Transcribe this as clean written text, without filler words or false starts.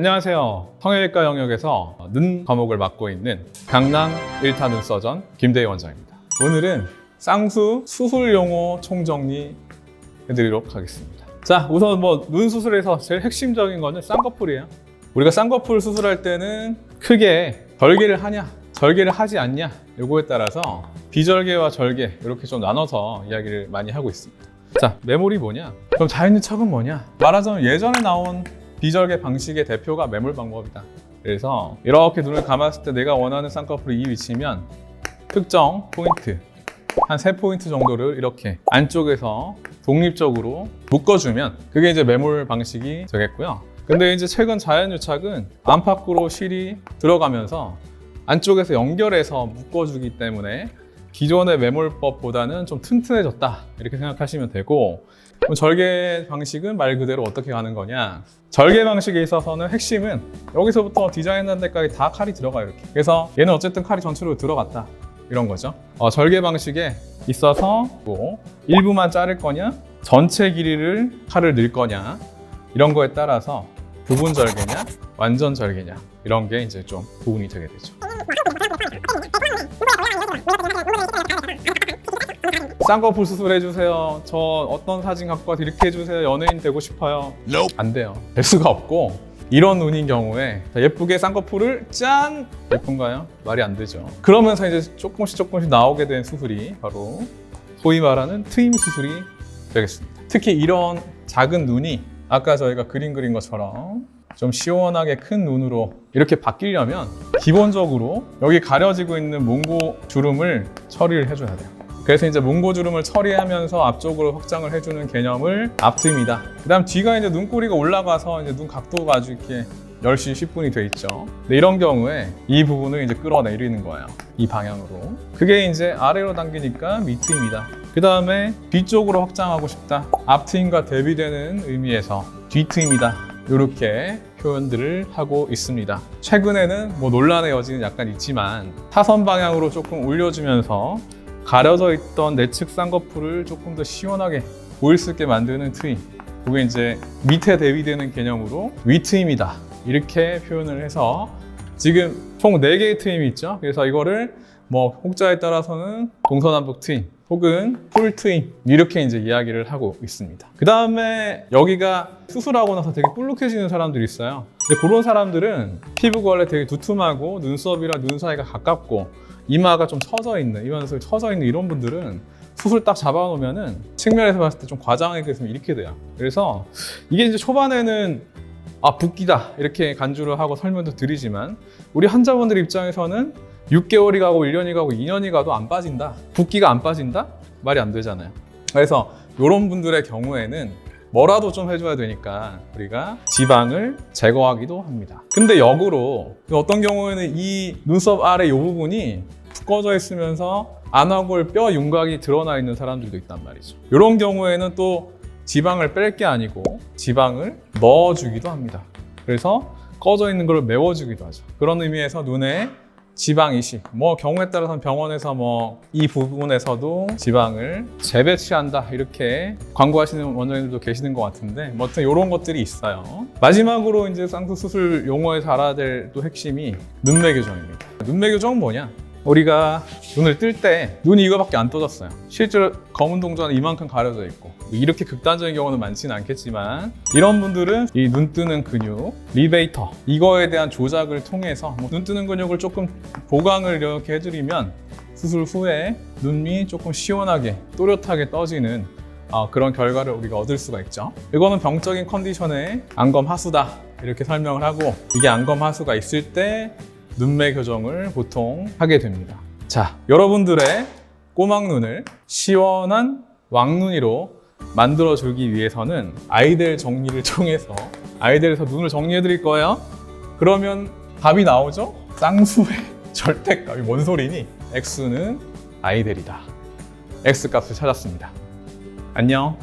안녕하세요. 성형외과 영역에서 눈 과목을 맡고 있는 강남 1타 눈서전 김대희 원장입니다. 오늘은 쌍수 수술 용어 총정리 해드리도록 하겠습니다. 자, 우선 눈 수술에서 제일 핵심적인 거는 쌍꺼풀이에요. 우리가 쌍꺼풀 수술할 때는 크게 절개를 하냐 절개를 하지 않냐 요거에 따라서 비절개와 절개 이렇게 좀 나눠서 이야기를 많이 하고 있습니다. 자, 매몰이 뭐냐? 그럼 자연의 척은 뭐냐? 말하자면 예전에 나온 비절개 방식의 대표가 매몰 방법이다. 그래서 이렇게 눈을 감았을 때 내가 원하는 쌍꺼풀이 이 위치면 특정 포인트 한 3포인트 정도를 이렇게 안쪽에서 독립적으로 묶어주면 그게 이제 매몰 방식이 되겠고요. 근데 이제 최근 자연유착은 안팎으로 실이 들어가면서 안쪽에서 연결해서 묶어주기 때문에 기존의 매몰법보다는 좀 튼튼해졌다 이렇게 생각하시면 되고, 절개 방식은 말 그대로 어떻게 가는 거냐, 절개 방식에 있어서는 핵심은 여기서부터 디자인하는 데까지 다 칼이 들어가요. 이렇게. 그래서 얘는 어쨌든 칼이 전체로 들어갔다 이런 거죠. 절개 방식에 있어서 일부만 자를 거냐 전체 길이를 칼을 넣을 거냐 이런 거에 따라서 부분 절개냐 완전 절개냐 이런 게 이제 좀 구분이 되게 되죠. 쌍꺼풀 수술해주세요. 저 어떤 사진 갖고 와서 이렇게 해주세요. 연예인 되고 싶어요. 안 돼요. 될 수가 없고, 이런 눈인 경우에 예쁘게 쌍꺼풀을 짠! 예쁜가요? 말이 안 되죠. 그러면서 이제 조금씩 나오게 된 수술이 바로 소위 말하는 트임 수술이 되겠습니다. 특히 이런 작은 눈이 아까 저희가 그린 것처럼 좀 시원하게 큰 눈으로 이렇게 바뀌려면 기본적으로 여기 가려지고 있는 몽고 주름을 처리를 해줘야 돼요. 그래서 이제 몽고 주름을 처리하면서 앞쪽으로 확장을 해주는 개념을 앞트임이다. 그 다음 뒤가 이제 눈꼬리가 올라가서 이제 눈 각도가 아주 이렇게 10시 10분이 돼 있죠. 근데 이런 경우에 이 부분을 이제 끌어내리는 거예요. 이 방향으로. 그게 이제 아래로 당기니까 밑트임이다. 그 다음에 뒤쪽으로 확장하고 싶다. 앞트임과 대비되는 의미에서 뒤트임이다. 이렇게 표현들을 하고 있습니다. 최근에는 논란의 여지는 약간 있지만 타선 방향으로 조금 올려주면서 가려져 있던 내측 쌍꺼풀을 조금 더 시원하게 보일 수 있게 만드는 트임, 그게 이제 밑에 대비되는 개념으로 위트임이다 이렇게 표현을 해서 지금 총 4개의 트임이 있죠. 그래서 이거를 혹자에 따라서는 동서남북 트임 혹은 풀 트임 이렇게 이제 이야기를 하고 있습니다. 그 다음에 여기가 수술하고 나서 되게 볼록해지는 사람들이 있어요. 근데 그런 사람들은 피부가 원래 되게 두툼하고 눈썹이랑 눈 사이가 가깝고 이마가 좀 처져 있는, 이마가 처져 있는 이런 분들은 수술 딱 잡아놓으면은 측면에서 봤을 때 좀 과장하게 됐으면 이렇게 돼요. 그래서 이게 이제 초반에는 붓기다 이렇게 간주를 하고 설명도 드리지만 우리 환자분들 입장에서는 6개월이 가고 1년이 가고 2년이 가도 안 빠진다, 붓기가 안 빠진다? 말이 안 되잖아요. 그래서 이런 분들의 경우에는 뭐라도 좀 해줘야 되니까 우리가 지방을 제거하기도 합니다. 근데 역으로 어떤 경우에는 이 눈썹 아래 이 부분이 두꺼워져 있으면서 안화골 뼈 윤곽이 드러나 있는 사람들도 있단 말이죠. 이런 경우에는 또 지방을 뺄 게 아니고 지방을 넣어주기도 합니다. 그래서 꺼져 있는 걸 메워주기도 하죠. 그런 의미에서 눈에 지방 이식, 경우에 따라서는 병원에서 이 부분에서도 지방을 재배치한다 이렇게 광고하시는 원장님들도 계시는 것 같은데, 아무튼 이런 것들이 있어요. 마지막으로 이제 쌍수 수술 용어에서 알아야 될 또 핵심이 눈매 교정입니다. 눈매 교정은 뭐냐? 우리가 눈을 뜰 때 눈이 이거밖에 안 떠졌어요. 실제로 검은 동전은 이만큼 가려져 있고, 이렇게 극단적인 경우는 많지는 않겠지만 이런 분들은 이 눈 뜨는 근육, 리베이터 이거에 대한 조작을 통해서 눈 뜨는 근육을 조금 보강을 이렇게 해드리면 수술 후에 눈이 조금 시원하게 또렷하게 떠지는 그런 결과를 우리가 얻을 수가 있죠. 이거는 병적인 컨디션의 안검하수다 이렇게 설명을 하고, 이게 안검하수가 있을 때 눈매 교정을 보통 하게 됩니다. 자, 여러분들의 꼬막눈을 시원한 왕눈이로 만들어주기 위해서는 아이들 정리를 통해서 아이들에서 눈을 정리해 드릴 거예요. 그러면 답이 나오죠? 쌍수의 절대값이 뭔 소리니? X는 아이들이다. X값을 찾았습니다. 안녕.